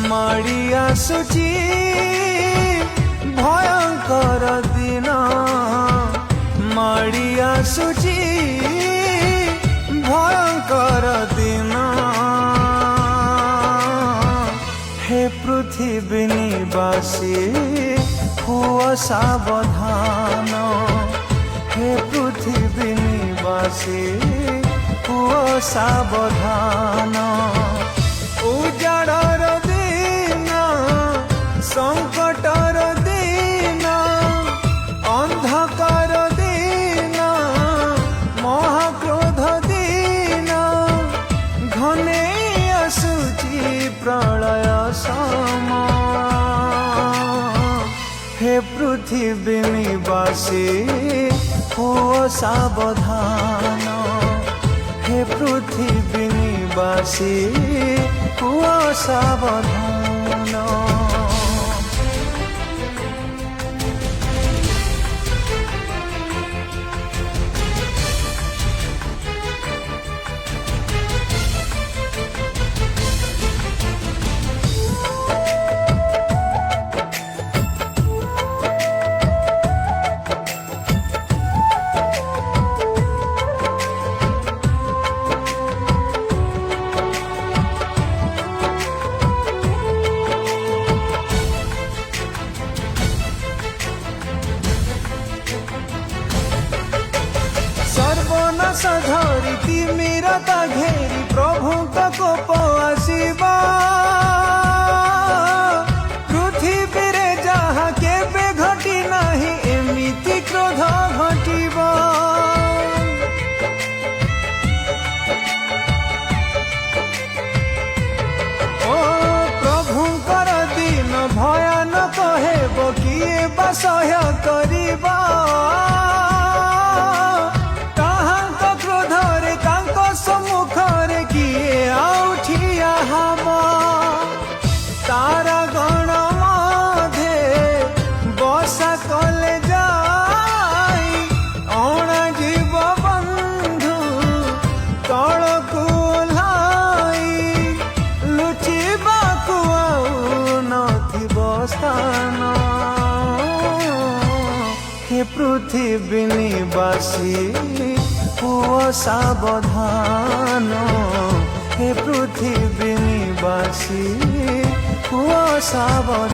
माड़ी आसुची भयंकर दिन माड़ी आसुची भयंकर दिन हे पृथ्वी निवासी हुआ सावधान हे पृथ्वी निवासी हुआ सावधान उजाड़र दिन संकटर दिन अंधकार दिन महाक्रोध दिन घने आसुची प्रलय समय हे पृथ्वी निवासी हुआ सावधान हे पृथ्वी निवासी हुआ सावधान। सर्वनाश धरी तिमिरता घेरी प्रभु कोप आसीबा पृथ्वी रे जहा केबे घटी नाही एमिति क्रोध घटिबा ओ प्रभुंकर दिन भयानक हेबो किए बा सह्य करिबा सम्मुखरे किए आउठिया हम तारा गण मधे बसा कले जाई अण जीव बंधु तलकु ओह्लाई लुचिबाकु आउ नथिबो स्थान हे पृथ्वी निवासी हुआ सावधान हे पृथ्वी निवासी हुआ सावधान।